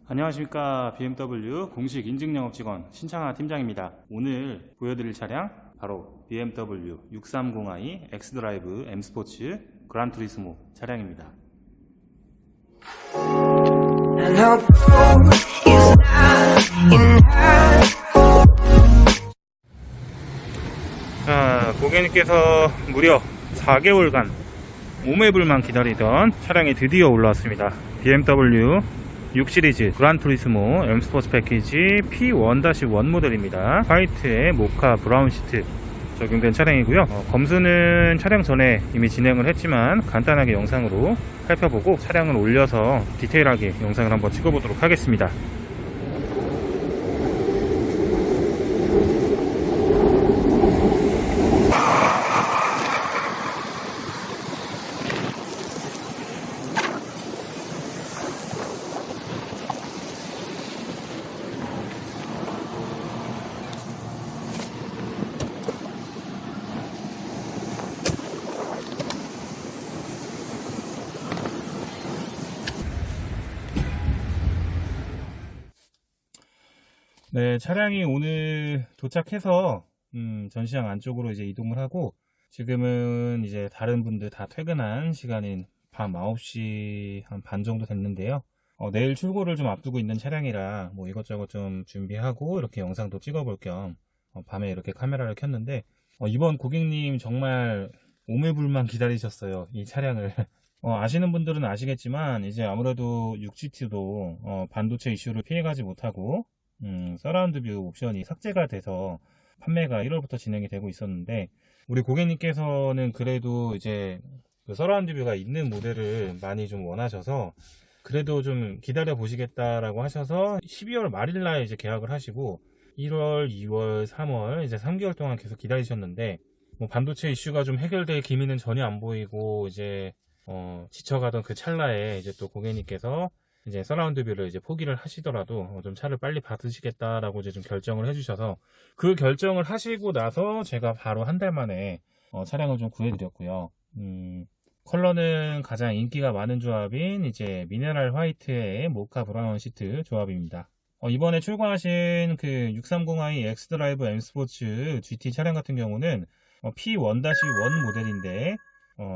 안녕하십니까. BMW 공식 인증영업직원 신창하 팀장입니다. 오늘 보여드릴 차량 바로 BMW 630i 엑스드라이브 M스포츠 그란투리스모 차량입니다. 고객님께서 무려 4개월간 오매불만 기다리던 차량이 드디어 올라왔습니다. BMW 6 시리즈 그란투리스모 M스포츠 패키지 P1-1 모델입니다. 화이트에 모카 브라운 시트 적용된 차량이고요. 검수는 촬영 전에 이미 진행을 했지만 간단하게 영상으로 살펴보고 차량을 올려서 디테일하게 영상을 한번 찍어보도록 하겠습니다. 네, 차량이 오늘 도착해서 전시장 안쪽으로 이제 이동을 하고, 지금은 이제 다른 분들 다 퇴근한 시간인 밤 9시 한 반 정도 됐는데요. 내일 출고를 좀 앞두고 있는 차량이라 뭐 이것저것 좀 준비하고 이렇게 영상도 찍어볼 겸 밤에 이렇게 카메라를 켰는데, 이번 고객님 정말 오매불만 기다리셨어요, 이 차량을. 아시는 분들은 아시겠지만 이제 아무래도 6GT도 반도체 이슈를 피해가지 못하고 서라운드 뷰 옵션이 삭제가 돼서 판매가 1월부터 진행이 되고 있었는데, 우리 고객님께서는 그래도 이제 그 서라운드 뷰가 있는 모델을 많이 좀 원하셔서 그래도 좀 기다려 보시겠다라고 하셔서 12월 말일날 이제 계약을 하시고 1월, 2월, 3월 이제 3개월 동안 계속 기다리셨는데, 뭐 반도체 이슈가 좀 해결될 기미는 전혀 안 보이고 이제 지쳐가던 그 찰나에 이제 또 고객님께서 이제 서라운드 뷰를 이제 포기를 하시더라도 좀 차를 빨리 받으시겠다라고 이제 좀 결정을 해주셔서, 그 결정을 하시고 나서 제가 바로 한 달 만에 차량을 좀 구해드렸고요. 컬러는 가장 인기가 많은 조합인 이제 미네랄 화이트의 모카 브라운 시트 조합입니다. 이번에 출고하신 그 630i 엑스드라이브 M스포츠 GT 차량 같은 경우는 P1-1 모델인데,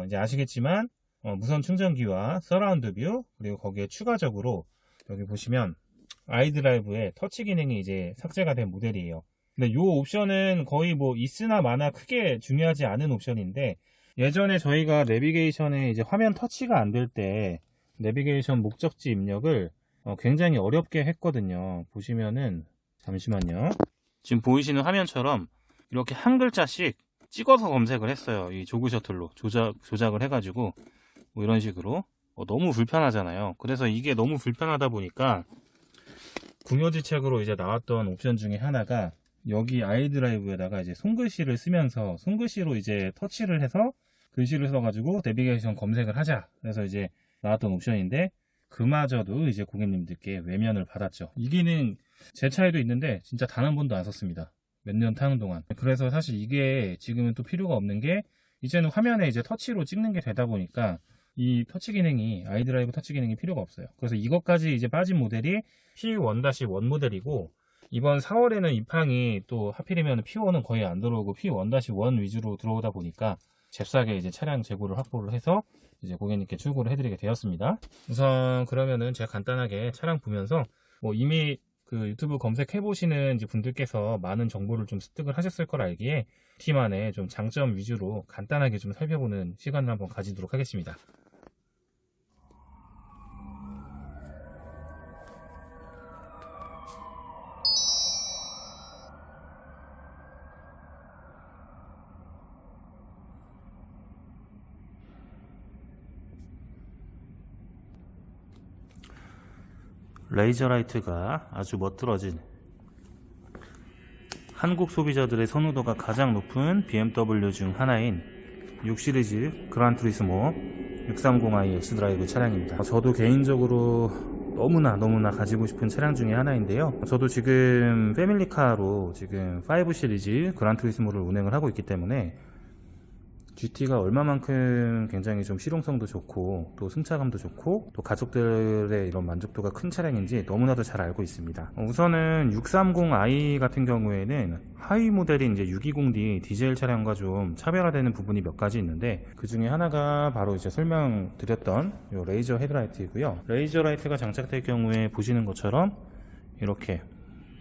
이제 아시겠지만 무선 충전기와 서라운드 뷰, 그리고 거기에 추가적으로 여기 보시면 아이드라이브의 터치 기능이 이제 삭제가 된 모델이에요. 근데 이 옵션은 거의 뭐 있으나 마나 크게 중요하지 않은 옵션인데, 예전에 저희가 내비게이션에 이제 화면 터치가 안 될 때 내비게이션 목적지 입력을 굉장히 어렵게 했거든요. 보시면은, 잠시만요. 지금 보이시는 화면처럼 이렇게 한 글자씩 찍어서 검색을 했어요. 이 조그 셔틀로 조작을 해가지고 뭐 이런 식으로 너무 불편하잖아요. 그래서 이게 너무 불편하다 보니까 궁여지책으로 이제 나왔던 옵션 중에 하나가 여기 아이드라이브에다가 이제 손글씨를 쓰면서 손글씨로 이제 터치를 해서 글씨를 써가지고 내비게이션 검색을 하자, 그래서 이제 나왔던 옵션인데, 그마저도 이제 고객님들께 외면을 받았죠. 이 기능 제 차에도 있는데 진짜 단 한 번도 안 썼습니다, 몇 년 타는 동안. 그래서 사실 이게 지금은 또 필요가 없는 게, 이제는 화면에 이제 터치로 찍는 게 되다 보니까 이 터치 기능이, 아이드라이브 터치 기능이 필요가 없어요. 그래서 이것까지 이제 빠진 모델이 P1-1 모델이고, 이번 4월에는 입항이 또 하필이면 P1은 거의 안 들어오고 P1-1 위주로 들어오다 보니까 잽싸게 이제 차량 재고를 확보를 해서 이제 고객님께 출고를 해드리게 되었습니다. 우선 그러면은 제가 간단하게 차량 보면서, 뭐 이미 그 유튜브 검색해 보시는 이제 분들께서 많은 정보를 좀 습득을 하셨을 걸 알기에 팀안의 좀 장점 위주로 간단하게 좀 살펴보는 시간을 한번 가지도록 하겠습니다. 레이저 라이트가 아주 멋들어진, 한국 소비자들의 선호도가 가장 높은 BMW 중 하나인 6 시리즈 그란투리스모 630i 엑스드라이브 차량입니다. 저도 개인적으로 너무나 가지고 싶은 차량 중에 하나인데요. 저도 지금 패밀리카로 지금 5 시리즈 그란투리스모를 운행을 하고 있기 때문에 GT가 얼마만큼 굉장히 좀 실용성도 좋고 또 승차감도 좋고 또 가족들의 이런 만족도가 큰 차량인지 너무나도 잘 알고 있습니다. 우선은 630i 같은 경우에는 하위 모델인 이제 620D 디젤 차량과 좀 차별화되는 부분이 몇 가지 있는데, 그 중에 하나가 바로 이제 설명드렸던 요 레이저 헤드라이트이고요. 레이저 라이트가 장착될 경우에 보시는 것처럼 이렇게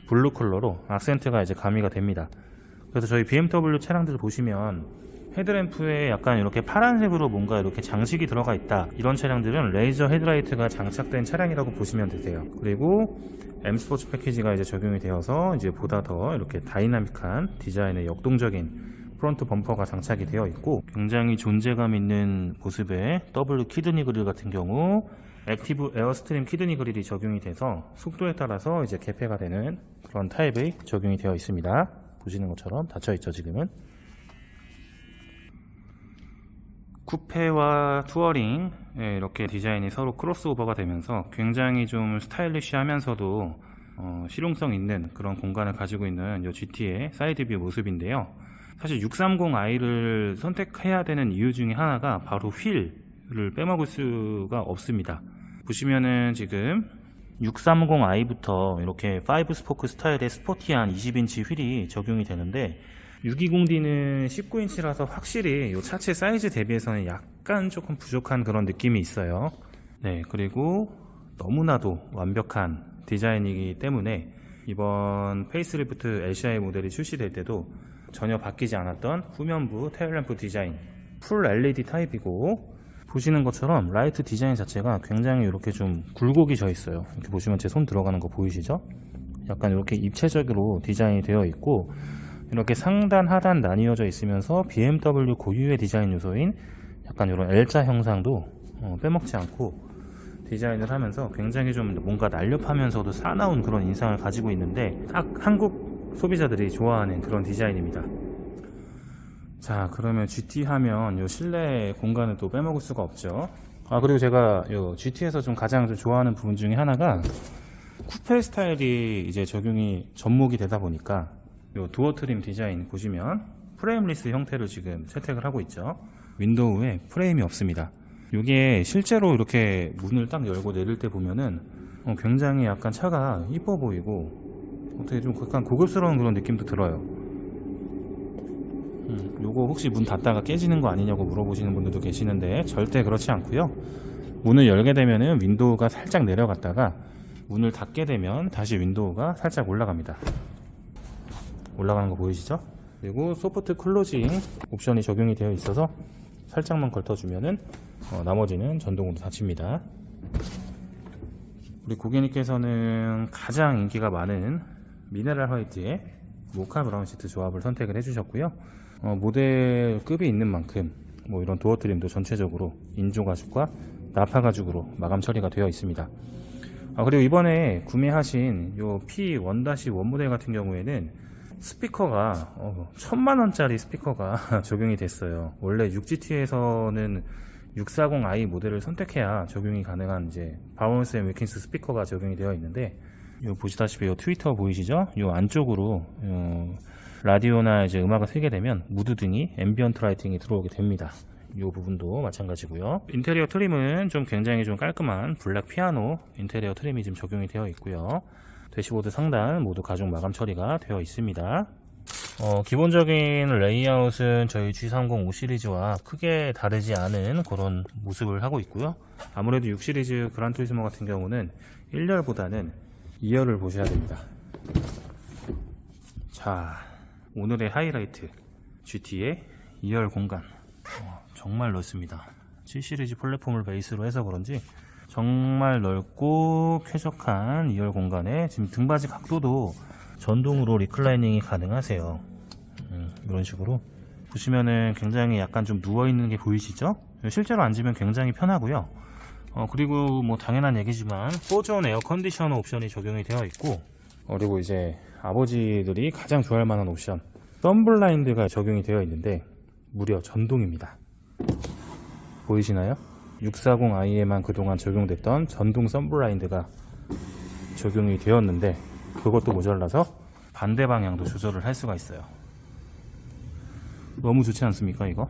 블루 컬러로 악센트가 이제 가미가 됩니다. 그래서 저희 BMW 차량들을 보시면 헤드램프에 약간 이렇게 파란색으로 뭔가 이렇게 장식이 들어가 있다, 이런 차량들은 레이저 헤드라이트가 장착된 차량이라고 보시면 되세요. 그리고 M 스포츠 패키지가 이제 적용이 되어서 이제 보다 더 이렇게 다이나믹한 디자인의 역동적인 프론트 범퍼가 장착이 되어 있고, 굉장히 존재감 있는 모습의 W 키드니 그릴 같은 경우 액티브 에어스트림 키드니 그릴이 적용이 돼서 속도에 따라서 이제 개폐가 되는 그런 타입의 적용이 되어 있습니다. 보시는 것처럼 닫혀 있죠. 지금은 쿠페와 투어링 이렇게 디자인이 서로 크로스오버가 되면서 굉장히 좀 스타일리시하면서도 실용성 있는 그런 공간을 가지고 있는 이 GT의 사이드뷰 모습인데요. 사실 630i를 선택해야 되는 이유 중에 하나가 바로 휠을 빼먹을 수가 없습니다. 보시면은 지금 630i부터 이렇게 5스포크 스타일의 스포티한 20인치 휠이 적용이 되는데, 620D는 19인치라서 확실히 이 차체 사이즈 대비해서는 약간 조금 부족한 그런 느낌이 있어요. 네, 그리고 너무나도 완벽한 디자인이기 때문에 이번 페이스리프트 LCI 모델이 출시될 때도 전혀 바뀌지 않았던 후면부 테일램프 디자인, 풀 LED 타입이고, 보시는 것처럼 라이트 디자인 자체가 굉장히 이렇게 좀 굴곡이 져 있어요. 이렇게 보시면 제 손 들어가는 거 보이시죠? 약간 이렇게 입체적으로 디자인이 되어 있고, 이렇게 상단 하단 나뉘어져 있으면서 BMW 고유의 디자인 요소인 약간 이런 L자 형상도 빼먹지 않고 디자인을 하면서 굉장히 좀 뭔가 날렵하면서도 사나운 그런 인상을 가지고 있는데, 딱 한국 소비자들이 좋아하는 그런 디자인입니다. 자, 그러면 GT 하면 요 실내 공간을 또 빼먹을 수가 없죠. 그리고 제가 요 GT에서 좀 가장 좀 좋아하는 부분 중에 하나가 쿠페 스타일이 이제 적용이 접목이 되다 보니까 요 도어 트림 디자인 보시면 프레임리스 형태로 지금 채택을 하고 있죠. 윈도우에 프레임이 없습니다. 이게 실제로 이렇게 문을 딱 열고 내릴 때 보면은 굉장히 약간 차가 이뻐 보이고 어떻게 좀 약간 고급스러운 그런 느낌도 들어요. 요거 혹시 문 닫다가 깨지는 거 아니냐고 물어보시는 분들도 계시는데 절대 그렇지 않고요. 문을 열게 되면은 윈도우가 살짝 내려갔다가 문을 닫게 되면 다시 윈도우가 살짝 올라갑니다. 올라가는 거 보이시죠? 그리고 소프트 클로징 옵션이 적용이 되어 있어서 살짝만 걸터주면은 나머지는 전동으로 닫힙니다. 우리 고객님께서는 가장 인기가 많은 미네랄 화이트의 모카 브라운 시트 조합을 선택을 해주셨고요. 모델급이 있는 만큼 뭐 이런 도어 트림도 전체적으로 인조 가죽과 나파 가죽으로 마감 처리가 되어 있습니다. 그리고 이번에 구매하신 요 P1-1 모델 같은 경우에는 스피커가 1000만원짜리 스피커가 적용이 됐어요. 원래 6GT에서는 640i 모델을 선택해야 적용이 가능한 이제 바운스 앤 윌킨스 스피커가 적용이 되어 있는데, 요 보시다시피 요 트위터 보이시죠? 요 안쪽으로 라디오나 이제 음악을 틀게 되면 무드 등이 앰비언트 라이팅이 들어오게 됩니다. 이 부분도 마찬가지고요. 인테리어 트림은 좀 굉장히 좀 깔끔한 블랙 피아노 인테리어 트림이 지금 적용이 되어 있고요. 대시보드 상단 모두 가죽 마감 처리가 되어 있습니다. 기본적인 레이아웃은 저희 G305 시리즈와 크게 다르지 않은 그런 모습을 하고 있고요. 아무래도 6 시리즈 그란투리스모 같은 경우는 1열보다는 2열을 보셔야 됩니다. 자, 오늘의 하이라이트 GT의 2열 공간 정말 넓습니다. 7 시리즈 플랫폼을 베이스로 해서 그런지 정말 넓고 쾌적한 2열 공간에 지금 등받이 각도도 전동으로 리클라이닝이 가능하세요. 이런 식으로 보시면은 굉장히 약간 좀 누워있는 게 보이시죠? 실제로 앉으면 굉장히 편하고요. 그리고 뭐 당연한 얘기지만 4존 에어 컨디셔너 옵션이 적용이 되어 있고, 그리고 이제 아버지들이 가장 좋아할 만한 옵션 썬블라인드가 적용이 되어 있는데 무려 전동입니다. 보이시나요? 640i에만 그동안 적용됐던 전동 썬블라인드가 적용이 되었는데, 그것도 모자라서 반대 방향도 조절을 할 수가 있어요. 너무 좋지 않습니까 이거?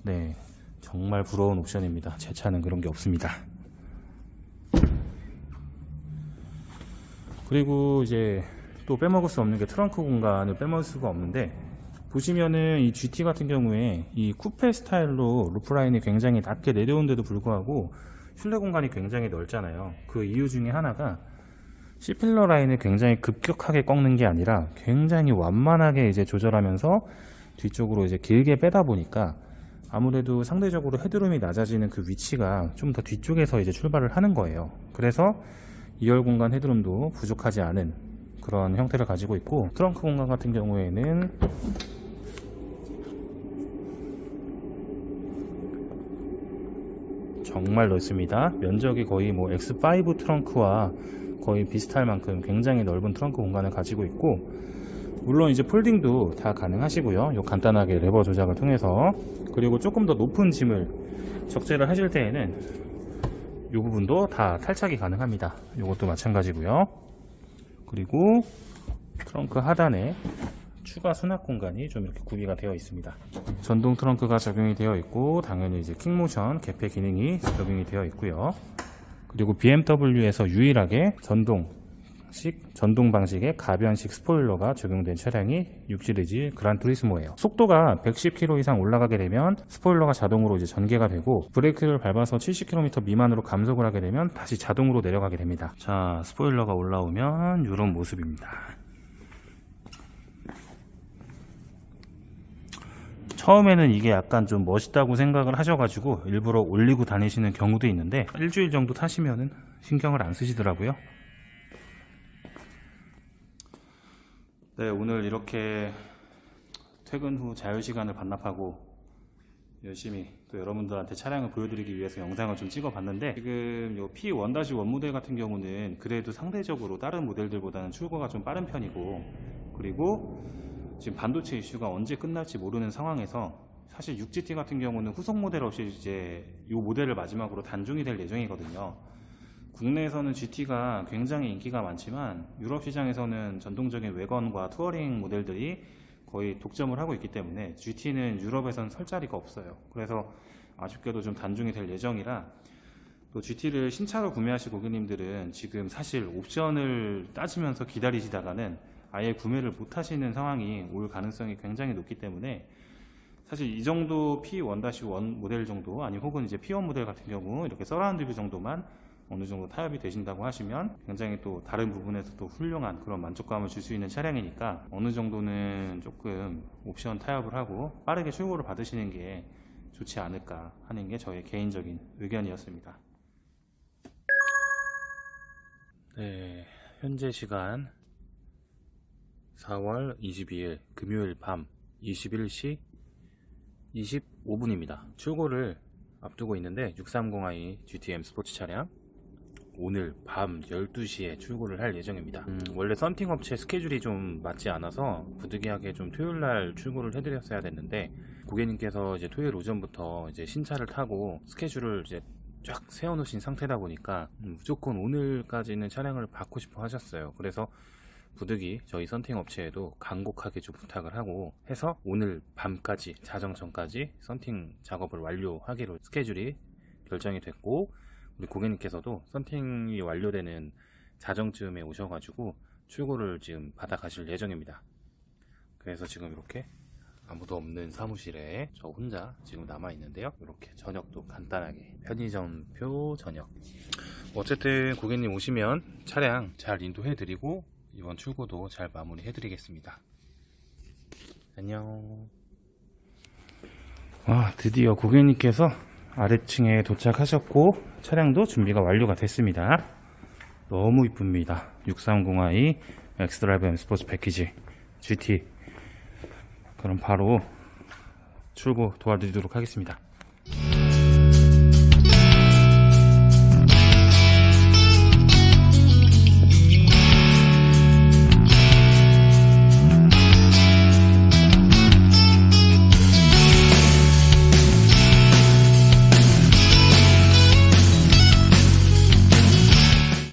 네, 정말 부러운 옵션입니다. 제 차는 그런 게 없습니다. 그리고 이제 또 빼먹을 수 없는 게 트렁크 공간을 빼먹을 수가 없는데, 보시면은 이 GT 같은 경우에 이 쿠페 스타일로 루프라인이 굉장히 낮게 내려온데도 불구하고 실내 공간이 굉장히 넓잖아요. 그 이유 중에 하나가 C필러 라인을 굉장히 급격하게 꺾는 게 아니라 굉장히 완만하게 이제 조절하면서 뒤쪽으로 이제 길게 빼다 보니까 아무래도 상대적으로 헤드룸이 낮아지는 그 위치가 좀 더 뒤쪽에서 이제 출발을 하는 거예요. 그래서 2열 공간 헤드룸도 부족하지 않은 그런 형태를 가지고 있고, 트렁크 공간 같은 경우에는 정말 넓습니다. 면적이 거의 뭐 X5 트렁크와 거의 비슷할 만큼 굉장히 넓은 트렁크 공간을 가지고 있고, 물론 이제 폴딩도 다 가능하시고요. 요 간단하게 레버 조작을 통해서. 그리고 조금 더 높은 짐을 적재를 하실 때에는 이 부분도 다 탈착이 가능합니다. 이것도 마찬가지고요. 그리고 트렁크 하단에 추가 수납 공간이 좀 이렇게 구비가 되어 있습니다. 전동 트렁크가 적용이 되어 있고, 당연히 이제 킥모션 개폐 기능이 적용이 되어 있고요. 그리고 BMW에서 유일하게 전동 방식의 가변식 스포일러가 적용된 차량이 6시리즈 그란투리스모예요. 속도가 110km 이상 올라가게 되면 스포일러가 자동으로 이제 전개가 되고, 브레이크를 밟아서 70km 미만으로 감속을 하게 되면 다시 자동으로 내려가게 됩니다. 자, 스포일러가 올라오면 이런 모습입니다. 처음에는 이게 약간 좀 멋있다고 생각을 하셔가지고 일부러 올리고 다니시는 경우도 있는데, 일주일 정도 타시면은 신경을 안 쓰시더라고요. 네, 오늘 이렇게 퇴근 후 자유시간을 반납하고 열심히 또 여러분들한테 차량을 보여드리기 위해서 영상을 좀 찍어봤는데, 지금 요 P1-1 모델 같은 경우는 그래도 상대적으로 다른 모델들보다는 출고가 좀 빠른 편이고, 그리고 지금 반도체 이슈가 언제 끝날지 모르는 상황에서 사실 6GT 같은 경우는 후속 모델 없이 이제 이 모델을 마지막으로 단종이 될 예정이거든요. 국내에서는 GT가 굉장히 인기가 많지만 유럽 시장에서는 전통적인 외건과 투어링 모델들이 거의 독점을 하고 있기 때문에 GT는 유럽에선 설 자리가 없어요. 그래서 아쉽게도 좀 단종이 될 예정이라, 또 GT를 신차로 구매하실 고객님들은 지금 사실 옵션을 따지면서 기다리시다가는 아예 구매를 못 하시는 상황이 올 가능성이 굉장히 높기 때문에, 사실 이 정도 P1-1 모델 정도, 아니 혹은 이제 P1 모델 같은 경우 이렇게 서라운드 뷰 정도만 어느 정도 타협이 되신다고 하시면 굉장히 또 다른 부분에서도 훌륭한 그런 만족감을 줄 수 있는 차량이니까 어느 정도는 조금 옵션 타협을 하고 빠르게 출고를 받으시는 게 좋지 않을까 하는 게 저의 개인적인 의견이었습니다. 네, 현재 시간 4월 22일 금요일 밤 21시 25분입니다. 출고를 앞두고 있는데 630i GTM 스포츠 차량 오늘 밤 12시에 출고를 할 예정입니다. 원래 썬팅 업체 스케줄이 좀 맞지 않아서 부득이하게 좀 토요일날 출고를 해드렸어야 됐는데, 고객님께서 이제 토요일 오전부터 이제 신차를 타고 스케줄을 이제 쫙 세워놓으신 상태다 보니까 무조건 오늘까지는 차량을 받고 싶어 하셨어요. 그래서 부득이 저희 썬팅 업체에도 간곡하게 좀 부탁을 하고 해서 오늘 밤까지, 자정 전까지 썬팅 작업을 완료하기로 스케줄이 결정이 됐고, 우리 고객님께서도 썬팅이 완료되는 자정쯤에 오셔가지고 출고를 지금 받아 가실 예정입니다. 그래서 지금 이렇게 아무도 없는 사무실에 저 혼자 지금 남아 있는데요. 이렇게 저녁도 간단하게 편의점표 저녁. 어쨌든 고객님 오시면 차량 잘 인도해 드리고 이번 출고도 잘 마무리 해 드리겠습니다. 안녕. 드디어 고객님께서 아래층에 도착하셨고 차량도 준비가 완료가 됐습니다. 너무 이쁩니다. 630i 엑스드라이브 M 스포츠 패키지 GT. 그럼 바로 출고 도와드리도록 하겠습니다.